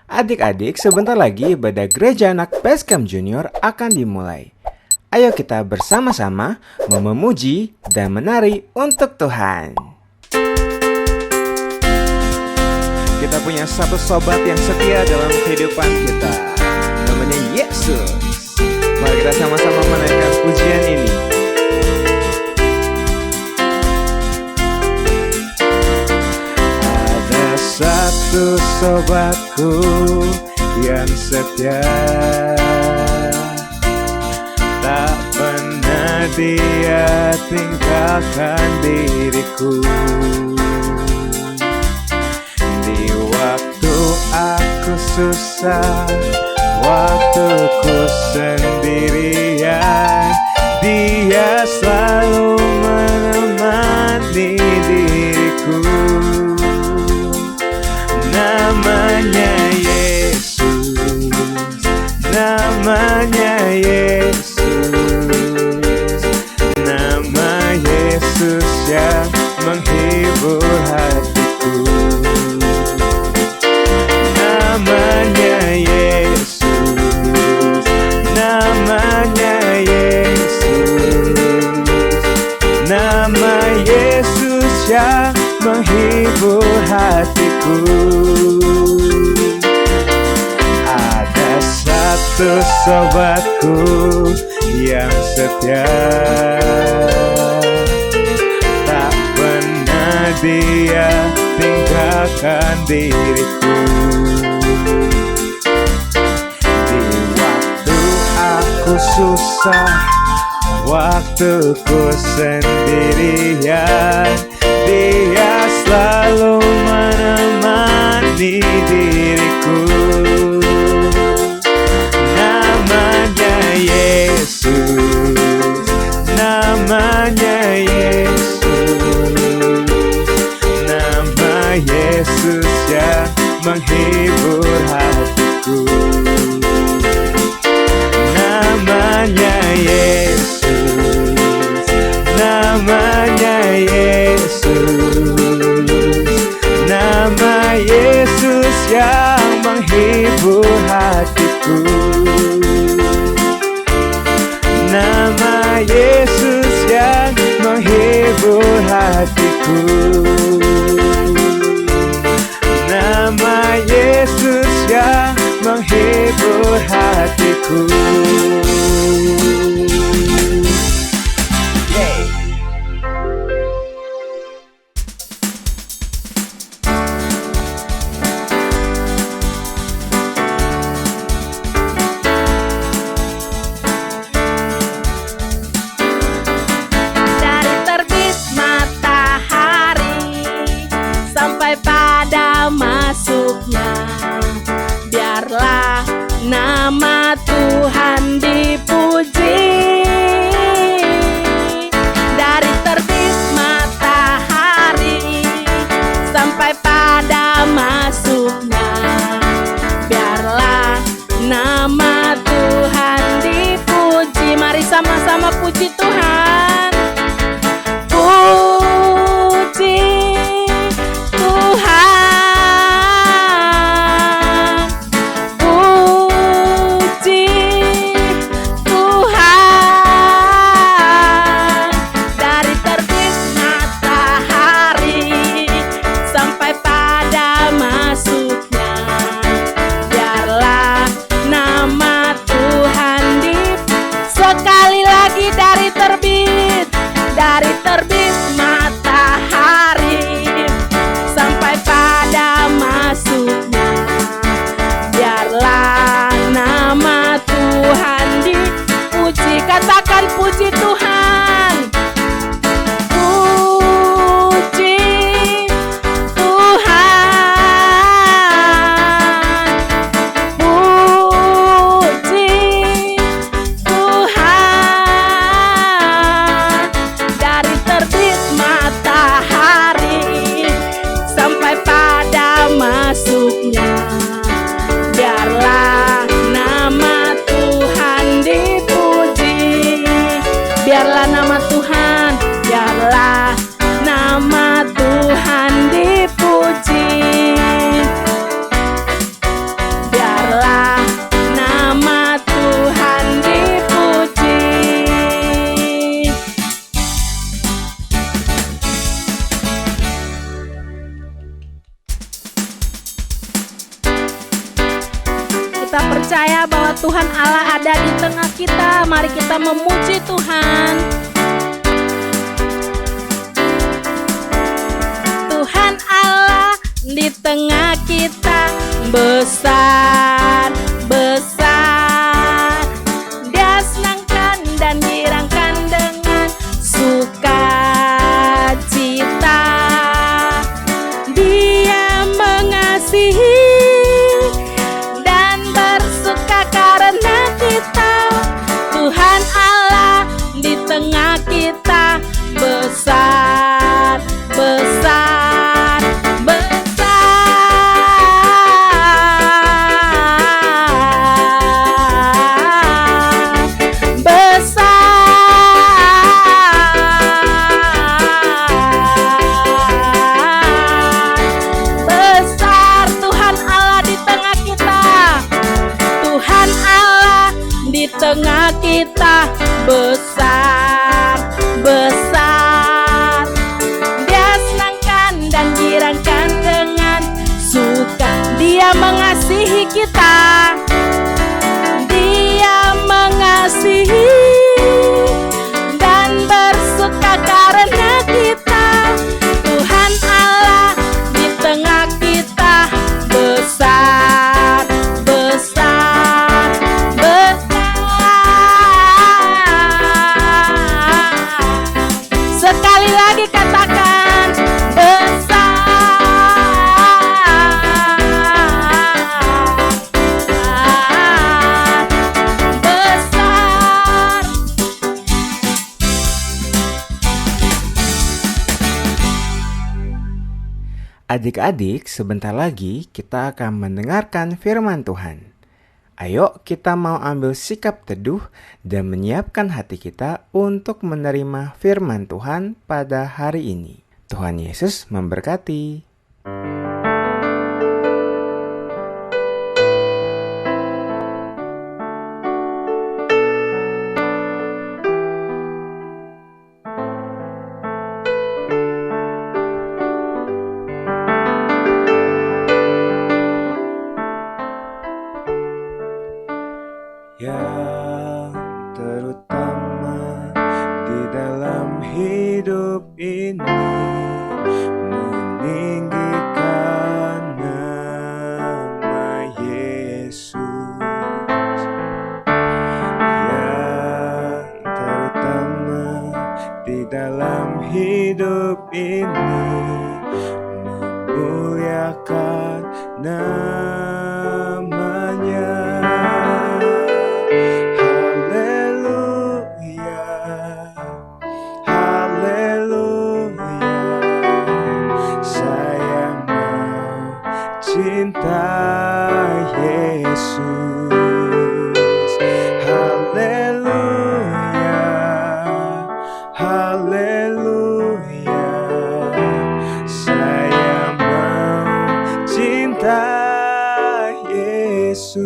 Adik-adik, sebentar lagi ibadah gereja anak Basecamp Junior akan dimulai. Ayo kita bersama-sama memuji dan menari untuk Tuhan. Kita punya satu sobat yang setia dalam kehidupan kita. Namanya Yesus. Mari kita sama-sama menaikkan pujian ini. Ada satu sobatku yang setia, tak pernah dia tinggalkan diriku. Di waktu aku susah, waktuku sendirian, dia selalu menemani diriku. Namanya Yesus, namanya Yesus, nama Yesus yang menghibur hatiku. Namanya Yesus, namanya Yesus, nama Yesus yang menghibur hatiku. Ada satu sobatku yang setia, tak pernah dia tinggalkan diriku. Di waktu aku susah, waktuku sendirian, dia selalu menemani diriku. Namanya Yesus, namanya Yesus, nama Yesus yang menghibur hatiku. Namanya Yesus, namanya Yesus, nama Yesus yang menghibur hatiku. Nama Yesus yang menghibur hatiku. Nama Yesus yang menghibur hatiku. Nama Tuhan dipuji. Dari terbit matahari sampai pada masuknya, biarlah nama Tuhan dipuji. Mari sama-sama puji Tuhan. Puji Tuhan. Dari terbit matahari sampai pada masuknya, biarlah nama Tuhan dipuji. Katakan puji Tuhan. Puji Tuhan. Puji Tuhan. Dari terbit matahari sampai pada masuknya, biarlah nama Tuhan dipuji. Biarlah nama Tuhan, biarlah nama Tuhan dipuji. kita percaya bahwa Tuhan Allah ada di tengah kita. Mari kita memuji Tuhan. Tuhan Allah di tengah kita besar, besar. Dia senangkan dan girangkan dengan sukacita. Dia mengasihi dan bersuka karena kita. Tuhan Allah di tengah kita besar, besar, besar. Tuhan Allah di tengah kita. Tuhan Allah di tengah kita besar, besar. Dia senangkan dan girangkan dengan suka. Dia mengasihi kita. Dia mengasihi dan bersuka karena kita. Tuhan Allah di tengah kita besar, besar, besar. Sekali lagi katakan besar, besar. Adik-adik, sebentar lagi kita akan mendengarkan firman Tuhan. Ayo kita mau ambil sikap teduh dan menyiapkan hati kita untuk menerima firman Tuhan pada hari ini. Tuhan Yesus memberkati. Yang terutama di dalam hidup ini, meninggikan nama Yesus. Yang terutama di dalam hidup ini, memuliakan namanya. Cinta Yesus, haleluya, haleluya. Saya mau cinta Yesus.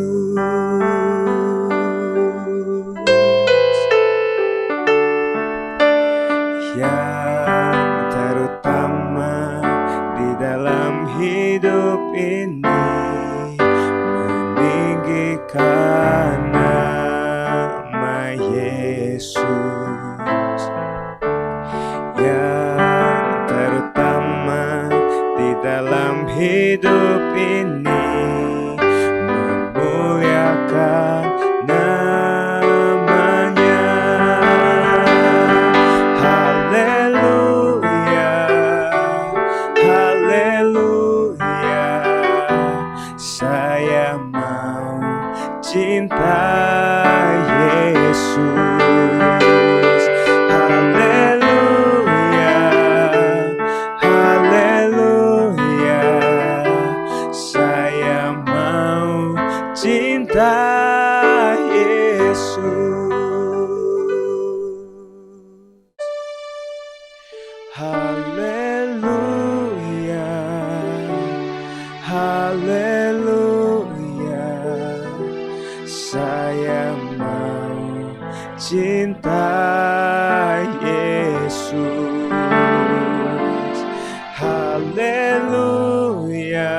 Yang terutama di dalam hidup ini, meninggikan nama Yesus. Yang terutama di dalam hidup ini, memuliakan namanya. Haleluya, haleluya. Saya mau cinta Yesus. Haleluya, haleluya. Saya mau cinta Yesus. Haleluya, haleluya. Saya mau cinta Yesus. Haleluya,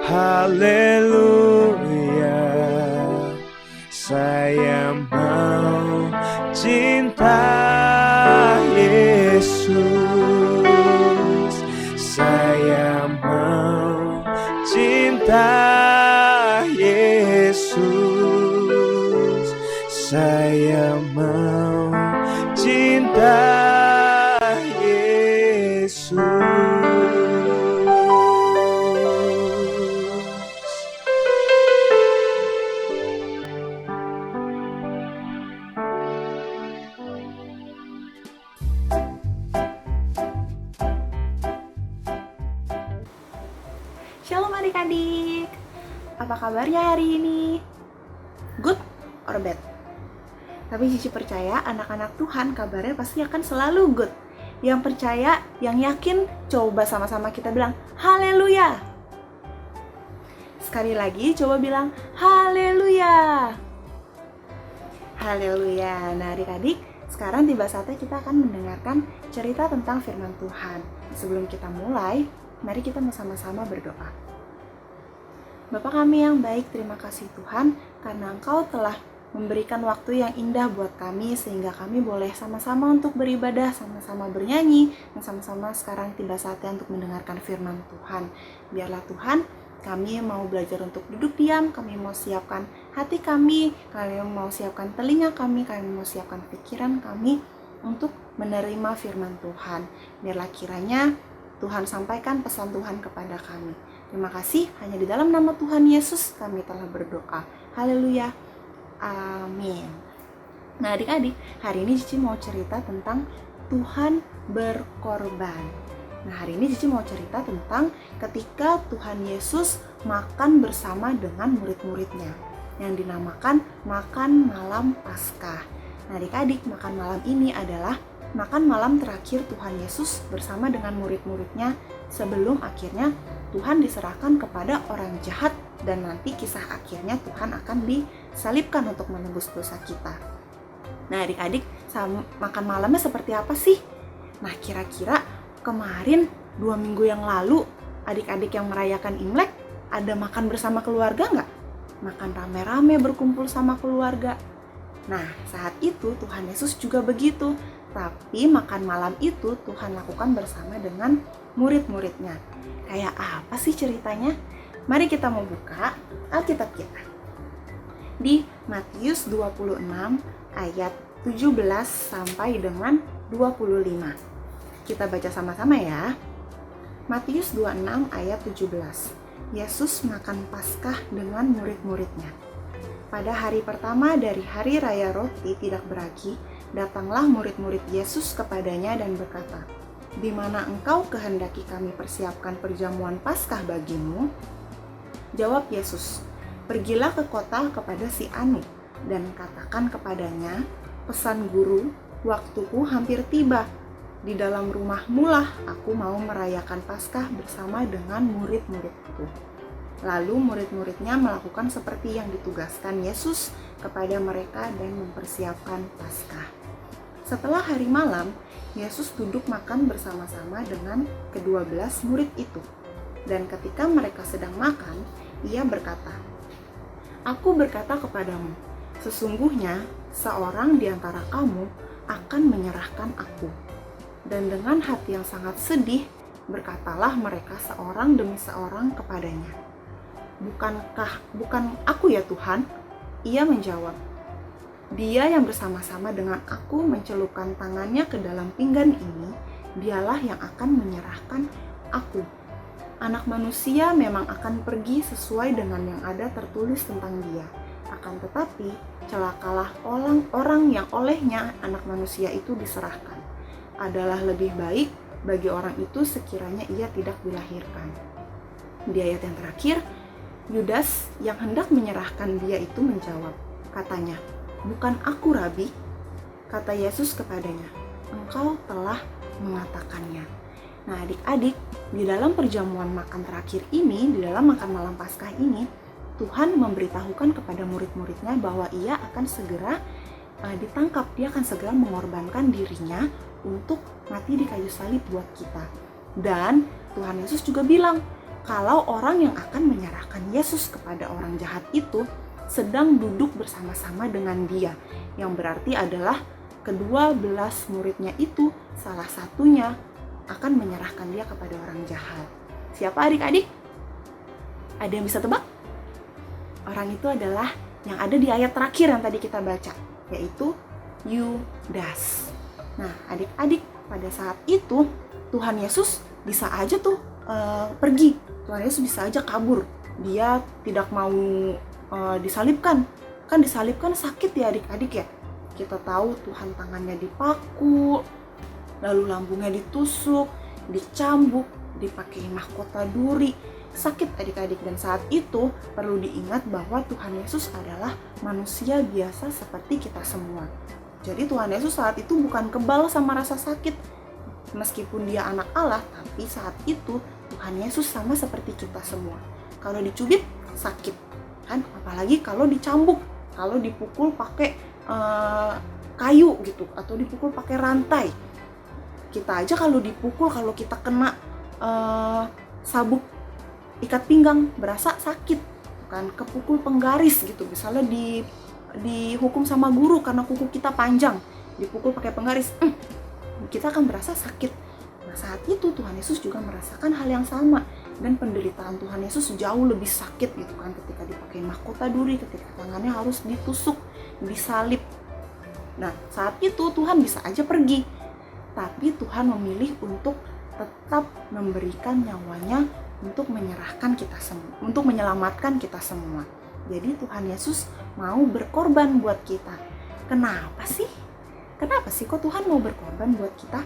haleluya. cinta Yesus, saya mau cinta Yesus. Shalom adik-adik, apa kabarnya hari ini? Good or bad? Tapi Cici percaya anak-anak Tuhan kabarnya pasti akan selalu good. Yang percaya, yang yakin, coba sama-sama kita bilang haleluya. Sekali lagi coba bilang haleluya. Haleluya. Nah adik-adik, sekarang tiba saatnya kita akan mendengarkan cerita tentang firman Tuhan. Sebelum kita mulai, mari kita sama-sama berdoa. Bapa kami yang baik, terima kasih Tuhan karena Engkau telah memberikan waktu yang indah buat kami sehingga kami boleh sama-sama untuk beribadah, sama-sama bernyanyi, dan sama-sama sekarang tiba saatnya untuk mendengarkan firman Tuhan. Biarlah Tuhan, kami mau belajar untuk duduk diam, kami mau siapkan hati kami mau siapkan telinga kami mau siapkan pikiran kami untuk menerima firman Tuhan. Biarlah kiranya Tuhan sampaikan pesan Tuhan kepada kami. Terima kasih, hanya di dalam nama Tuhan Yesus kami telah berdoa. Haleluya. Amin. Nah adik-adik, hari ini Cici mau cerita tentang Tuhan berkorban. Nah hari ini Cici mau cerita tentang ketika Tuhan Yesus makan bersama dengan murid-muridnya yang dinamakan makan malam Paskah. Nah adik-adik, makan malam ini adalah makan malam terakhir Tuhan Yesus bersama dengan murid-muridnya sebelum akhirnya Tuhan diserahkan kepada orang jahat dan nanti kisah akhirnya Tuhan akan disalibkan untuk menebus dosa kita. Nah adik-adik, makan malamnya seperti apa sih? Nah kira-kira kemarin 2 minggu yang lalu adik-adik yang merayakan Imlek ada makan bersama keluarga nggak? Makan rame-rame berkumpul sama keluarga. Nah saat itu Tuhan Yesus juga begitu. Tapi makan malam itu Tuhan lakukan bersama dengan murid-muridnya. Kayak apa sih ceritanya? Mari kita mau buka Alkitab kita. Di Matius 26 ayat 17 sampai dengan 25. Kita baca sama-sama ya. Matius 26 ayat 17. Yesus makan Paskah dengan murid-muridnya. Pada hari pertama dari hari raya roti tidak beragi, datanglah murid-murid Yesus kepadanya dan berkata, "Di mana engkau kehendaki kami persiapkan perjamuan Paskah bagimu?" Jawab Yesus, "Pergilah ke kota kepada si Anu dan katakan kepadanya, pesan guru, waktuku hampir tiba. Di dalam rumahmu lah aku mau merayakan Paskah bersama dengan murid-muridku." Lalu murid-muridnya melakukan seperti yang ditugaskan Yesus kepada mereka dan mempersiapkan Paskah. Setelah hari malam, Yesus duduk makan bersama-sama dengan ke-12 murid itu. Dan ketika mereka sedang makan, Ia berkata, "Aku berkata kepadamu, sesungguhnya seorang di antara kamu akan menyerahkan aku." Dan dengan hati yang sangat sedih, berkatalah mereka seorang demi seorang kepadanya, Bukan aku ya Tuhan?" Ia menjawab, "Dia yang bersama-sama dengan aku mencelupkan tangannya ke dalam pinggan ini, dialah yang akan menyerahkan aku. Anak manusia memang akan pergi sesuai dengan yang ada tertulis tentang dia. Akan tetapi, celakalah orang yang olehnya anak manusia itu diserahkan. Adalah lebih baik bagi orang itu sekiranya ia tidak dilahirkan." Di ayat yang terakhir, Yudas yang hendak menyerahkan dia itu menjawab, katanya, "Bukan aku, Rabi." Kata Yesus kepadanya, "Engkau telah mengatakannya." Nah adik-adik, di dalam perjamuan makan terakhir ini, di dalam makan malam Paskah ini, Tuhan memberitahukan kepada murid-muridnya bahwa Ia akan segera ditangkap, Dia akan segera mengorbankan dirinya untuk mati di kayu salib buat kita. Dan Tuhan Yesus juga bilang, kalau orang yang akan menyerahkan Yesus kepada orang jahat itu sedang duduk bersama-sama dengan Dia, yang berarti adalah ke-12 muridnya itu salah satunya akan menyerahkan dia kepada orang jahat. Siapa adik-adik? Ada yang bisa tebak? Orang itu adalah yang ada di ayat terakhir yang tadi kita baca, yaitu Yudas. Nah, adik-adik, pada saat itu Tuhan Yesus bisa aja tuh pergi. Tuhan Yesus bisa aja kabur. Dia tidak mau disalibkan. Kan disalibkan sakit ya adik-adik ya. Kita tahu Tuhan tangannya dipaku, lalu lambungnya ditusuk, dicambuk, dipakai mahkota duri. Sakit adik-adik, dan saat itu perlu diingat bahwa Tuhan Yesus adalah manusia biasa seperti kita semua. Jadi Tuhan Yesus saat itu bukan kebal sama rasa sakit. Meskipun dia anak Allah, tapi saat itu Tuhan Yesus sama seperti kita semua. Kalau dicubit sakit, kan? Apalagi kalau dicambuk, kalau dipukul pakai kayu gitu, atau dipukul pakai rantai. Kita aja kalau dipukul, kalau kita kena sabuk ikat pinggang berasa sakit, kan? Kepukul penggaris gitu, misalnya dihukum sama guru karena kuku kita panjang, dipukul pakai penggaris, kita akan berasa sakit. Nah, saat itu Tuhan Yesus juga merasakan hal yang sama, dan penderitaan Tuhan Yesus jauh lebih sakit gitu kan, ketika dipakai mahkota duri, ketika tangannya harus ditusuk, disalib. Nah, saat itu Tuhan bisa aja pergi, tapi Tuhan memilih untuk tetap memberikan nyawanya untuk menyerahkan kita semua, untuk menyelamatkan kita semua. Jadi Tuhan Yesus mau berkorban buat kita. Kenapa sih? Kenapa sih kok Tuhan mau berkorban buat kita?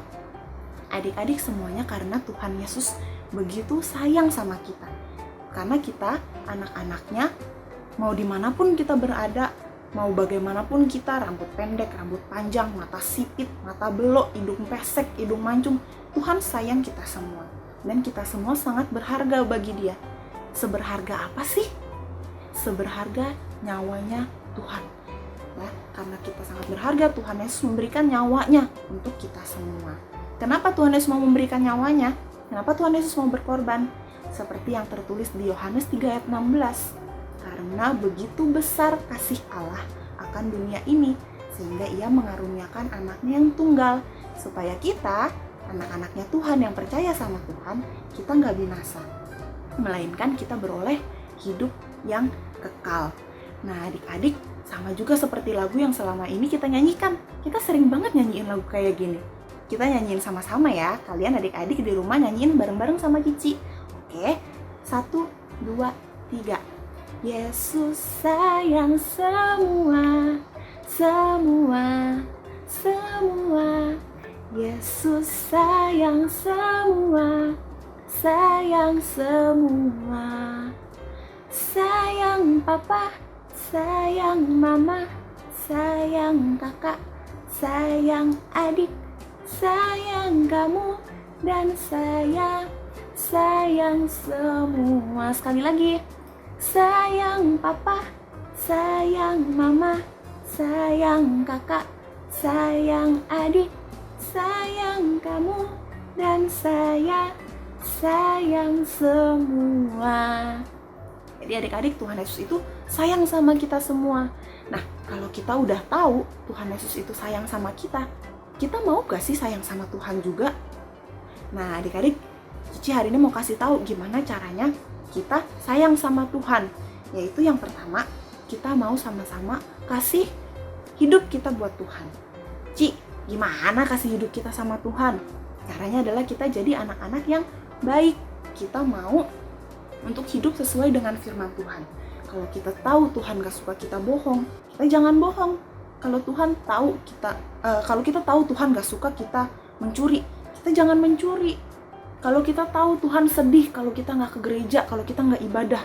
Adik-adik, semuanya karena Tuhan Yesus begitu sayang sama kita. Karena kita anak-anaknya, mau dimanapun kita berada, mau bagaimanapun kita, rambut pendek, rambut panjang, mata sipit, mata belok, hidung pesek, hidung mancung, Tuhan sayang kita semua. Dan kita semua sangat berharga bagi Dia. Seberharga apa sih? Seberharga nyawanya Tuhan. Ya, karena kita sangat berharga, Tuhan Yesus memberikan nyawanya untuk kita semua. Kenapa Tuhan Yesus mau memberikan nyawanya? Kenapa Tuhan Yesus mau berkorban? Seperti yang tertulis di Yohanes 3 ayat 16. Karena begitu besar kasih Allah akan dunia ini, sehingga Ia mengaruniakan anaknya yang tunggal, supaya kita, anak-anaknya Tuhan yang percaya sama Tuhan, kita nggak binasa, melainkan kita beroleh hidup yang kekal. Nah, adik-adik, sama juga seperti lagu yang selama ini kita nyanyikan. Kita sering banget nyanyiin lagu kayak gini. Kita nyanyiin sama-sama ya. Kalian adik-adik di rumah nyanyiin bareng-bareng sama Cici. Oke, 1, 2, 3. Yesus sayang semua, semua, semua. Yesus sayang semua, sayang semua. Sayang papa, sayang mama, sayang kakak, sayang adik, sayang kamu, dan saya sayang semua. Sekali lagi. Sayang papa, sayang mama, sayang kakak, sayang adik, sayang kamu, dan saya sayang semua. Jadi adik-adik, Tuhan Yesus itu sayang sama kita semua. Nah, kalau kita udah tahu Tuhan Yesus itu sayang sama kita mau gak sih sayang sama Tuhan juga? Nah, adik-adik, Cici hari ini mau kasih tahu gimana caranya kita sayang sama Tuhan. Yaitu yang pertama, kita mau sama-sama kasih hidup kita buat Tuhan. Ci, gimana kasih hidup kita sama Tuhan? Caranya adalah kita jadi anak-anak yang baik. Kita mau untuk hidup sesuai dengan firman Tuhan. Kalau kita tahu Tuhan gak suka kita bohong, kita jangan bohong. Kalau kita tahu Tuhan gak suka kita mencuri, kita jangan mencuri. Kalau kita tahu Tuhan sedih kalau kita gak ke gereja, kalau kita gak ibadah,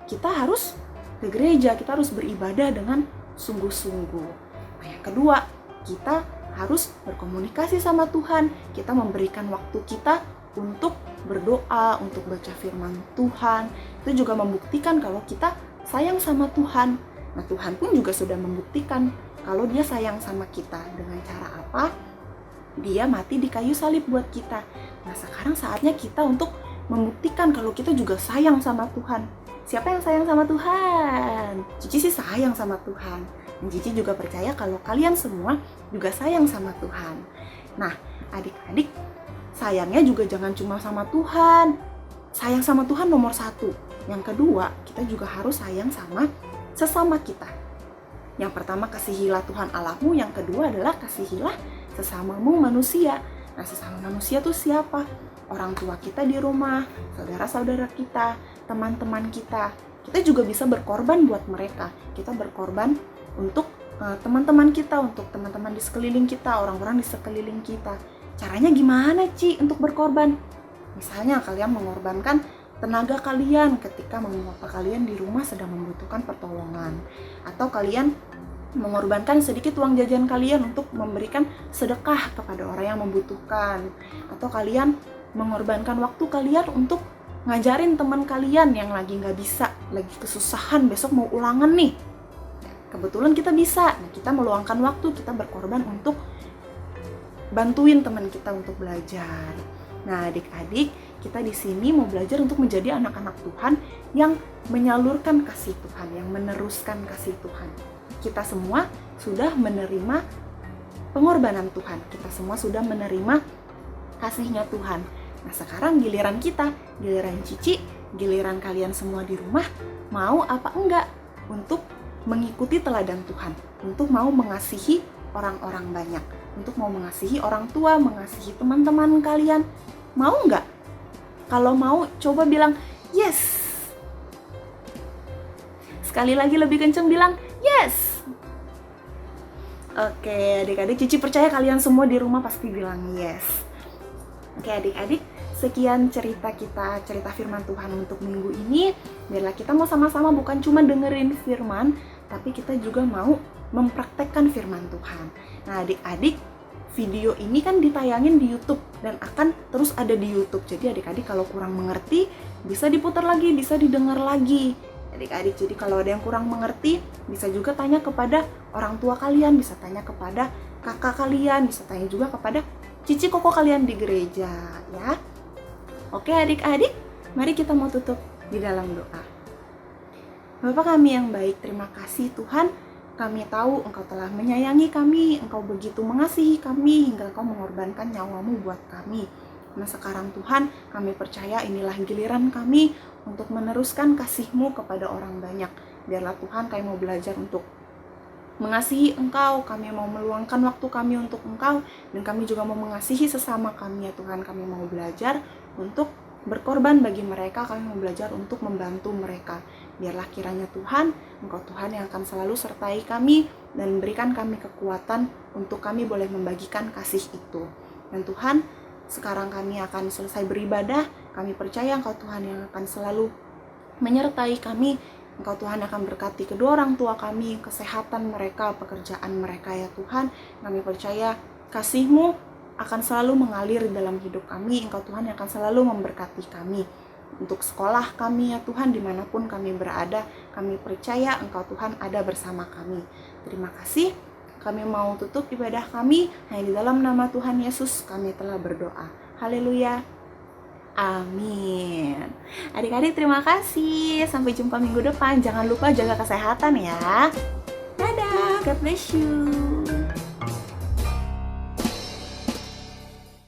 kita harus ke gereja, kita harus beribadah dengan sungguh-sungguh. Nah, yang kedua, kita harus berkomunikasi sama Tuhan. Kita memberikan waktu kita untuk berdoa, untuk baca firman Tuhan. Itu juga membuktikan kalau kita sayang sama Tuhan. Nah, Tuhan pun juga sudah membuktikan kalau Dia sayang sama kita. Dengan cara apa? Dia mati di kayu salib buat kita. Nah, sekarang saatnya kita untuk membuktikan kalau kita juga sayang sama Tuhan. Siapa yang sayang sama Tuhan? Cici sih sayang sama Tuhan. Dan Cici juga percaya kalau kalian semua juga sayang sama Tuhan. Nah, adik-adik, sayangnya juga jangan cuma sama Tuhan. Sayang sama Tuhan nomor 1. Yang kedua, kita juga harus sayang sama sesama kita. Yang pertama, kasihilah Tuhan Allahmu. Yang kedua adalah kasihilah sesamamu manusia. Nah, sesama manusia tuh siapa? Orang tua kita di rumah, saudara-saudara kita, teman-teman kita. Kita juga bisa berkorban buat mereka. Kita berkorban untuk teman-teman kita, untuk teman-teman di sekeliling kita, orang-orang di sekeliling kita. Caranya gimana, Ci, untuk berkorban? Misalnya kalian mengorbankan tenaga kalian ketika mama papa kalian di rumah sedang membutuhkan pertolongan, atau kalian mengorbankan sedikit uang jajan kalian untuk memberikan sedekah kepada orang yang membutuhkan, atau kalian mengorbankan waktu kalian untuk ngajarin teman kalian yang lagi nggak bisa, lagi kesusahan, besok mau ulangan nih. Kebetulan kita bisa, nah kita meluangkan waktu, kita berkorban untuk bantuin teman kita untuk belajar. Nah, adik-adik, kita di sini mau belajar untuk menjadi anak-anak Tuhan yang menyalurkan kasih Tuhan, yang meneruskan kasih Tuhan. Kita semua sudah menerima pengorbanan Tuhan. Kita semua sudah menerima kasih-Nya Tuhan. Nah, sekarang giliran kita, giliran Cici, giliran kalian semua di rumah, mau apa enggak untuk mengikuti teladan Tuhan, untuk mau mengasihi orang-orang banyak, untuk mau mengasihi orang tua, mengasihi teman-teman kalian. Mau nggak? Kalau mau, coba bilang yes. Sekali lagi lebih kenceng bilang yes. Oke, adik-adik, Cici percaya kalian semua di rumah pasti bilang yes. Oke, adik-adik, sekian cerita kita, cerita firman Tuhan untuk minggu ini. Biarlah kita mau sama-sama bukan cuma dengerin firman, tapi kita juga mau mempraktekkan firman Tuhan. Nah, adik-adik, video ini kan ditayangin di YouTube dan akan terus ada di YouTube. Jadi adik-adik kalau kurang mengerti bisa diputar lagi, bisa didengar lagi. Adik-adik, jadi kalau ada yang kurang mengerti bisa juga tanya kepada orang tua kalian, bisa tanya kepada kakak kalian, bisa tanya juga kepada cici koko kalian di gereja, ya. Oke adik-adik, mari kita mau tutup di dalam doa. Bapa kami yang baik, terima kasih Tuhan. Kami tahu Engkau telah menyayangi kami, Engkau begitu mengasihi kami, hingga Engkau mengorbankan nyawamu buat kami. Nah sekarang Tuhan, kami percaya inilah giliran kami untuk meneruskan kasih-Mu kepada orang banyak. Biarlah Tuhan, kami mau belajar untuk mengasihi Engkau, kami mau meluangkan waktu kami untuk Engkau, dan kami juga mau mengasihi sesama kami ya Tuhan. Kami mau belajar untuk berkorban bagi mereka, kami mau belajar untuk membantu mereka. Biarlah kiranya Tuhan, Engkau Tuhan yang akan selalu sertai kami dan berikan kami kekuatan untuk kami boleh membagikan kasih itu. Dan Tuhan, sekarang kami akan selesai beribadah, kami percaya Engkau Tuhan yang akan selalu menyertai kami. Engkau Tuhan akan berkati kedua orang tua kami, kesehatan mereka, pekerjaan mereka ya Tuhan. Kami percaya kasih-Mu akan selalu mengalir dalam hidup kami. Engkau Tuhan yang akan selalu memberkati kami. Untuk sekolah kami ya Tuhan, dimanapun kami berada, kami percaya Engkau Tuhan ada bersama kami. Terima kasih. Kami mau tutup ibadah kami hanya di dalam nama Tuhan Yesus kami telah berdoa. Haleluya. Amin. Adik-adik terima kasih. Sampai jumpa minggu depan. Jangan lupa jaga kesehatan ya. Dadah. God bless you.